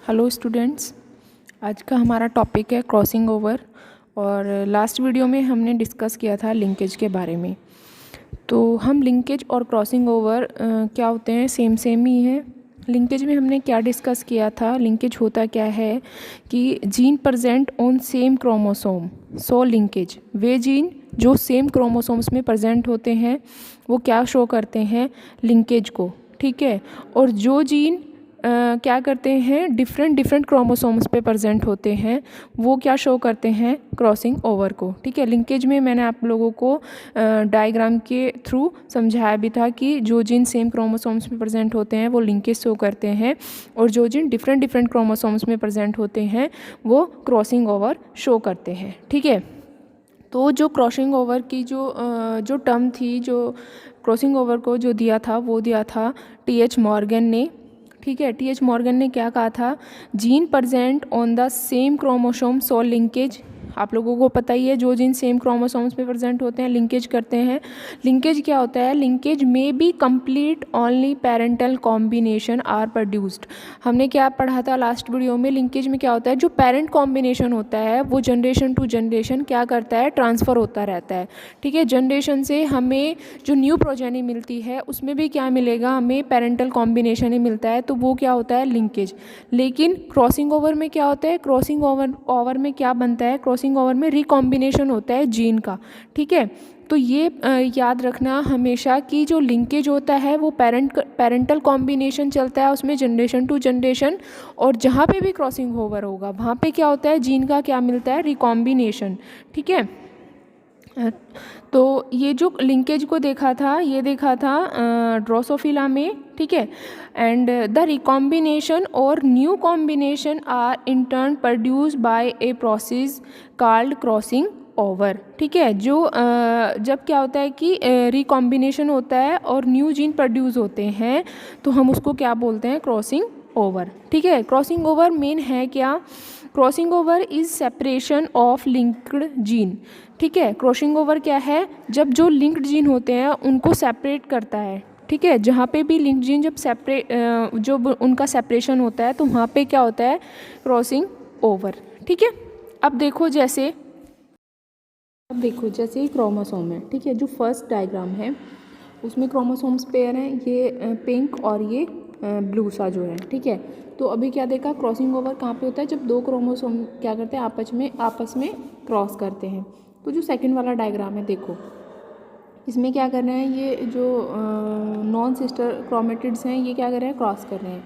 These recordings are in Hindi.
हेलो स्टूडेंट्स, आज का हमारा टॉपिक है क्रॉसिंग ओवर। और लास्ट वीडियो में हमने डिस्कस किया था लिंकेज के बारे में। तो हम लिंकेज और क्रॉसिंग ओवर क्या होते हैं, सेम ही है। लिंकेज में हमने क्या डिस्कस किया था, लिंकेज होता क्या है कि gene present on same chromosome so linkage. Way gene जो सेम क्रोमोसोम्स में प्रेजेंट होते हैं वो क्या शो करते हैं, लिंकेज को। ठीक है। और जो जीन क्या करते हैं, डिफरेंट क्रोमोसोम्स पे प्रेजेंट होते हैं वो क्या शो करते हैं, क्रॉसिंग ओवर को। ठीक है। लिंकेज में मैंने आप लोगों को डायग्राम के थ्रू समझाया भी था कि जो जीन सेम क्रोमोसोम्स में प्रेजेंट होते हैं वो लिंकेज शो करते हैं, और जो जीन डिफरेंट क्रोमोसोम्स में प्रेजेंट होते हैं वो क्रॉसिंग ओवर शो करते हैं। ठीक है। तो जो क्रॉसिंग ओवर की जो टर्म थी, जो क्रॉसिंग ओवर को जो दिया था वो दिया था टी.एच. मॉर्गन ने। ठीक है। टी.एच. मॉर्गन ने क्या कहा था, gene present on the same chromosome so linkage. आप लोगों को पता ही है, जो जीन सेम क्रोमोसोम्स पे प्रेजेंट होते हैं लिंकेज करते हैं। लिंकेज क्या होता है, लिंकेज में be complete only parental combination are produced. हमने क्या पढ़ा था लास्ट वीडियो में, लिंकेज में क्या होता है, जो पेरेंट कॉम्बिनेशन होता है वो जनरेशन टू जनरेशन क्या करता है, ट्रांसफ़र होता रहता है। ठीक है। जनरेशन से हमें जो न्यू प्रोजेनी मिलती है उसमें भी क्या मिलेगा, हमें पेरेंटल कॉम्बिनेशन ही मिलता है, तो वो क्या होता है, लिंकेज। लेकिन क्रॉसिंग ओवर में क्या होता है, क्रॉसिंग ओवर में क्या बनता है, क्रॉसिंग ओवर में रिकॉम्बिनेशन होता है जीन का। ठीक है। तो ये याद रखना हमेशा कि जो लिंकेज होता है वो पेरेंटल कॉम्बिनेशन चलता है उसमें जनरेशन टू जनरेशन, और जहाँ पे भी क्रॉसिंग ओवर होगा वहाँ पे क्या होता है, जीन का क्या मिलता है, रिकॉम्बिनेशन। ठीक है। तो ये जो लिंकेज को देखा था, ये देखा था ड्रोसोफिला में। ठीक है। एंड द रिकॉम्बिनेशन और new combination are in turn produce by a process called crossing over. ठीक है। जो जब क्या होता है कि रिकॉम्बिनेशन होता है और न्यू जीन प्रोड्यूस होते हैं तो हम उसको क्या बोलते हैं, क्रॉसिंग ओवर। ठीक है। क्रॉसिंग ओवर मेन है क्या, crossing over is separation of linked gene. ठीक है। क्रॉसिंग ओवर क्या है, जब जो लिंक्ड जीन होते हैं उनको सेपरेट करता है। ठीक है। जहाँ पे भी लिंक्ड जीन जब जो उनका सेपरेशन होता है तो वहाँ पे क्या होता है, क्रॉसिंग ओवर। ठीक है। अब देखो जैसे ये क्रोमोसोम है। ठीक है। जो फर्स्ट डायग्राम है उसमें क्रोमोसोम्स पेयर हैं, ये पिंक और ये ब्लू सा जो है। ठीक है। तो अभी क्या देखा, क्रॉसिंग ओवर कहाँ पे होता है, जब दो क्रोमोसोम क्या करते हैं, आपस में क्रॉस करते हैं। तो जो सेकंड वाला डायग्राम है देखो, इसमें क्या कर रहे हैं, ये जो नॉन सिस्टर क्रोमेटिड्स हैं ये क्या कर रहे हैं, क्रॉस कर रहे हैं।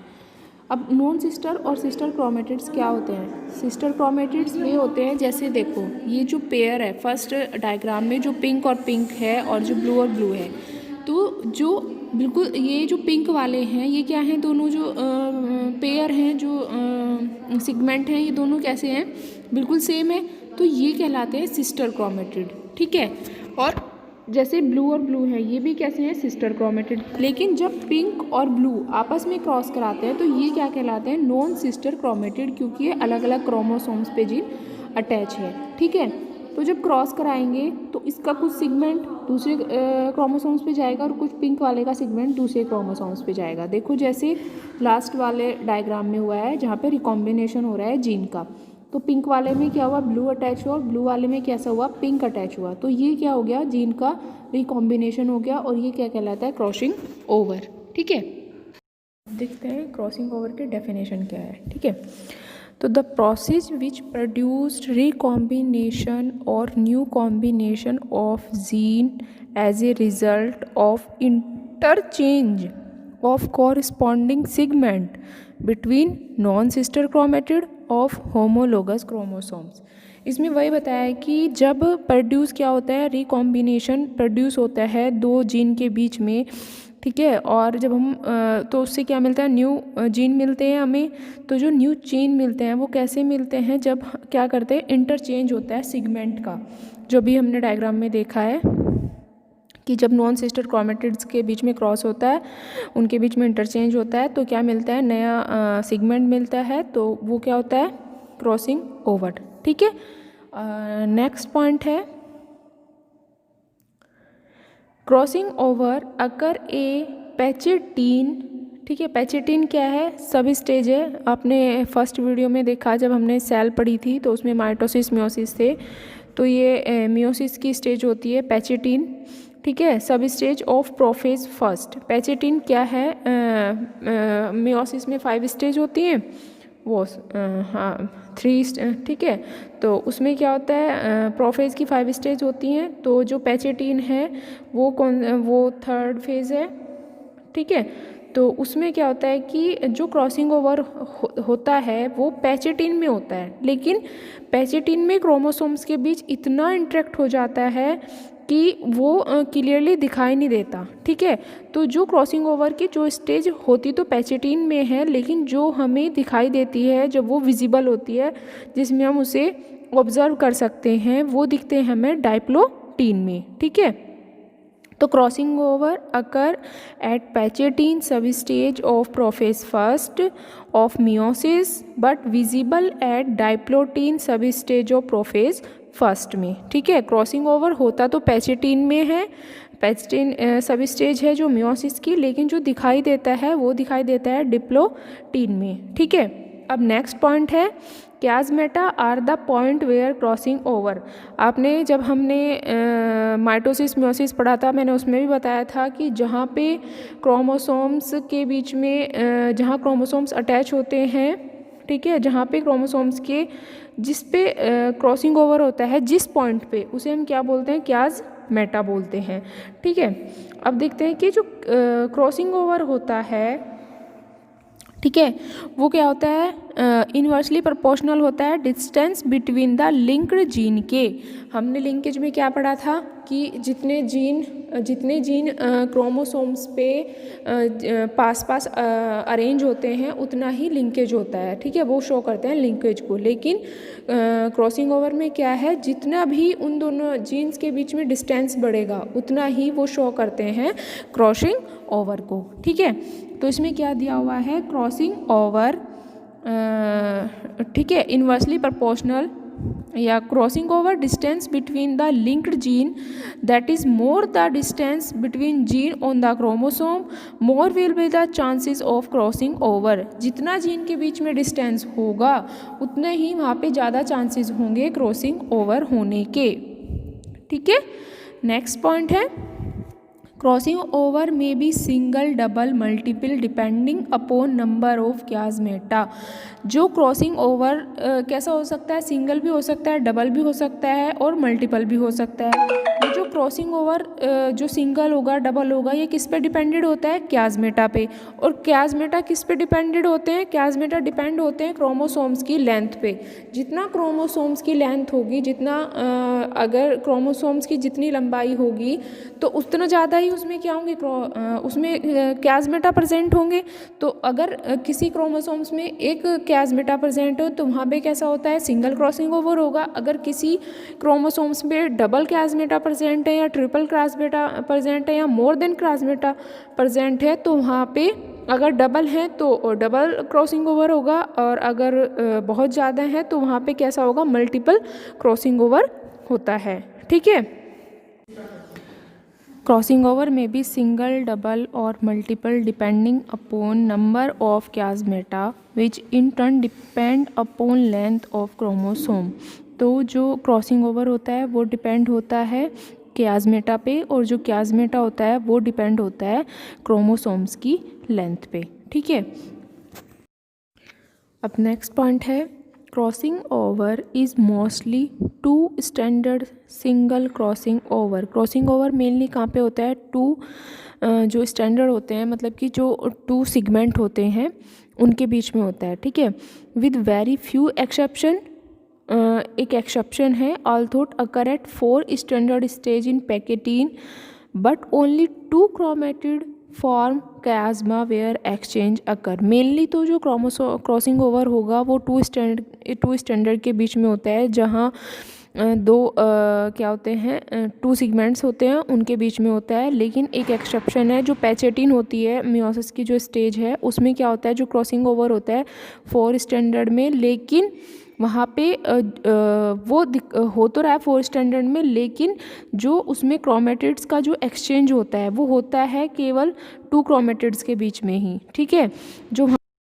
अब नॉन सिस्टर और सिस्टर क्रोमेटिड्स क्या होते हैं, सिस्टर क्रोमेटिड्स वे होते हैं, जैसे देखो ये जो पेयर है फर्स्ट डायग्राम में, जो पिंक और पिंक है और जो ब्लू और ब्लू है, तो जो बिल्कुल ये जो पिंक वाले हैं ये क्या हैं, दोनों जो पेयर हैं, जो सिगमेंट हैं, ये दोनों कैसे हैं, बिल्कुल सेम है, तो ये कहलाते हैं सिस्टर क्रोमेटिड। ठीक है। और जैसे ब्लू और ब्लू है ये भी कैसे हैं, सिस्टर क्रोमेटिड। लेकिन जब पिंक और ब्लू आपस में क्रॉस कराते हैं तो ये क्या कहलाते हैं, नॉन सिस्टर क्रोमेटिड, क्योंकि ये अलग अलग क्रोमोसोम्स पे जीन अटैच है। ठीक है। तो जब क्रॉस कराएंगे तो इसका कुछ सिगमेंट दूसरे क्रोमोसोम्स पे जाएगा और कुछ पिंक वाले का सिगमेंट दूसरे क्रोमोसोम्स पे जाएगा। देखो जैसे लास्ट वाले डायग्राम में हुआ है जहाँ पे रिकॉम्बिनेशन हो रहा है जीन का, तो पिंक वाले में क्या हुआ, ब्लू अटैच हुआ, और ब्लू वाले में कैसा हुआ, पिंक अटैच हुआ। तो ये क्या हो गया, जीन का रिकॉम्बिनेशन हो गया, और ये क्या कहलाता है, क्रॉसिंग ओवर। ठीक है। देखते हैं क्रॉसिंग ओवर के डेफिनेशन क्या है। ठीक है। तो the process which produced recombination और new combination of gene as a result of interchange of corresponding segment between non-sister chromatid of homologous chromosomes। इसमें वही बताया है कि जब प्रोड्यूस क्या होता है, रिकॉम्बिनेशन प्रोड्यूस होता है दो जीन के बीच में। ठीक है। और जब हम तो उससे क्या मिलता है, न्यू जीन मिलते हैं हमें। तो जो न्यू जीन मिलते हैं वो कैसे मिलते हैं, जब क्या करते हैं, इंटरचेंज होता है सिगमेंट का, जो भी हमने डायग्राम में देखा है कि जब नॉन सिस्टर क्रोमेटिड्स के बीच में क्रॉस होता है, उनके बीच में इंटरचेंज होता है, तो क्या मिलता है, नया सिगमेंट मिलता है, तो वो क्या होता है, क्रॉसिंग ओवर। ठीक है। नेक्स्ट पॉइंट है, क्रॉसिंग ओवर अकर ए पैचेटीन ठीक है। पैचेटिन क्या है? सब स्टेज है। आपने फर्स्ट वीडियो में देखा जब हमने सेल पढ़ी थी तो उसमें माइटोसिस मियोसिस थे, तो ये मियोसिस की स्टेज होती है पैचेटिन। ठीक है। सब स्टेज ऑफ प्रोफेज फर्स्ट। पैचेटिन क्या है? मियोसिस में 5 स्टेज होती हैं, वो हाँ 3। ठीक है। तो उसमें क्या होता है, प्रोफेज की 5 स्टेज होती हैं, तो जो पैचेटिन है वो 3rd फेज़ है। ठीक है। तो उसमें क्या होता है कि जो क्रॉसिंग ओवर होता है वो पैचेटिन में होता है, लेकिन पैचेटिन में क्रोमोसोम्स के बीच इतना इंटरेक्ट हो जाता है कि वो क्लियरली दिखाई नहीं देता। ठीक है। तो जो क्रॉसिंग ओवर की जो स्टेज होती तो पैचेटिन में है, लेकिन जो हमें दिखाई देती है जब वो विजिबल होती है, जिसमें हम उसे ऑब्जर्व कर सकते हैं, वो दिखते हैं हमें डाइप्लोटीन में। ठीक है। तो crossing over occur at pachytene sub stage of prophase first of meiosis but visible at diplotene sub stage of prophase first में। ठीक है। क्रॉसिंग ओवर होता तो पैचेटिन में है, पैचेटिन सब स्टेज है जो मियोसिस की, लेकिन जो दिखाई देता है वो दिखाई देता है डिप्लोटीन में। ठीक है। अब नेक्स्ट पॉइंट है chiasmata are the point where crossing over. आपने जब हमने माइटोसिस मियोसिस पढ़ा था, मैंने उसमें भी बताया था कि जहाँ पे क्रोमोसोम्स के बीच में जहाँ क्रोमोसोम्स अटैच होते हैं, ठीक है, जहाँ पे क्रोमोसोम्स के जिस पे क्रॉसिंग ओवर होता है, जिस पॉइंट पे, उसे हम क्या बोलते हैं? क्याज़मेटा बोलते हैं। ठीक है। अब देखते हैं कि जो क्रॉसिंग ओवर होता है, ठीक है, वो क्या होता है? इन्वर्सली प्रोपोर्शनल होता है distance between the linked gene के। हमने लिंकेज में क्या पढ़ा था कि जितने जीन क्रोमोसोम्स पे पास पास अरेंज होते हैं उतना ही लिंकेज होता है। ठीक है। वो शो करते हैं लिंकेज को, लेकिन क्रॉसिंग ओवर में क्या है, जितना भी उन दोनों जीन्स के बीच में डिस्टेंस बढ़ेगा उतना ही वो शो करते हैं क्रॉसिंग ओवर को। ठीक है। तो इसमें क्या दिया हुआ है? क्रॉसिंग ओवर, ठीक है, इन्वर्सली प्रोपोर्शनल या crossing over distance between the linked gene that is more the distance between gene on the chromosome more will be the chances of crossing over. जितना जीन के बीच में डिस्टेंस होगा उतने ही वहाँ पे ज़्यादा चांसेस होंगे क्रॉसिंग ओवर होने के। ठीक है। नेक्स्ट पॉइंट है क्रॉसिंग ओवर में be single double multiple depending upon number of chiasmata. जो क्रॉसिंग ओवर कैसा हो सकता है? सिंगल भी हो सकता है, डबल भी हो सकता है और मल्टीपल भी हो सकता है। ये जो क्रॉसिंग ओवर जो सिंगल होगा, डबल होगा, ये किस पे डिपेंडेड होता है? क्याज़मेटा पे। और क्याज़मेटा किस पे डिपेंडेड होते हैं? क्याज़मेटा डिपेंड होते हैं क्रोमोसोम्स की लेंथ पे। जितना क्रोमोसोम्स की लेंथ होगी, जितना अगर क्रोमोसोम्स की जितनी लंबाई होगी तो उतना ज़्यादा ही उसमें क्या होंगे? उसमें क्याज़मेटा प्रेजेंट होंगे। तो अगर किसी क्रोमोसोम्स में एक क्याज़मेटा प्रेजेंट हो तो वहाँ पे कैसा होता है? सिंगल क्रॉसिंग ओवर होगा। अगर किसी क्रोमोसोम्स में डबल क्याज़मेटा प्रेजेंट है या ट्रिपल क्याज़मेटा प्रेजेंट है या मोर देन क्याज़मेटा प्रेजेंट है तो वहाँ पे अगर डबल है तो डबल क्रॉसिंग ओवर होगा, और अगर बहुत ज़्यादा है तो वहाँ पे कैसा होगा? मल्टीपल क्रॉसिंग ओवर होता है। ठीक है। क्रॉसिंग ओवर में भी सिंगल, डबल और multiple depending upon number of chiasmata which in turn depend upon length of chromosome. तो जो क्रॉसिंग ओवर होता है वो डिपेंड होता है क्याज़मेटा पे, और जो क्याज़मेटा होता है वो डिपेंड होता है क्रोमोसोम्स की लेंथ पे। ठीक है। अब नेक्स्ट पॉइंट है crossing over is mostly two standard single crossing over. Crossing over mainly कहाँ पे होता है? टू जो स्टैंडर्ड होते हैं, मतलब कि जो 2 सेगमेंट होते हैं उनके बीच में होता है। ठीक है। विद वेरी फ्यू एक्सेप्शन, एक एक्सेप्शन है, although occur at 4 standard stage in pachytene but only 2 chromatid form chiasma where exchange occur. Mainly तो जो क्रॉसिंग ओवर होगा वो 2 स्टैंडर्ड के बीच में होता है, जहाँ क्या होते हैं? 2 सेगमेंट्स होते हैं उनके बीच में होता है। लेकिन एक एक्सेप्शन है, जो पैचेटिन होती है, मियोसिस की जो स्टेज है, उसमें क्या होता है? जो क्रॉसिंग ओवर होता है 4 स्टैंडर्ड में, लेकिन वहाँ पे वो हो तो रहा है 4th स्टैंडर्ड में, लेकिन जो उसमें क्रोमेटिड्स का जो एक्सचेंज होता है वो होता है केवल 2 क्रोमेटिड्स के बीच में ही, ठीक है। जो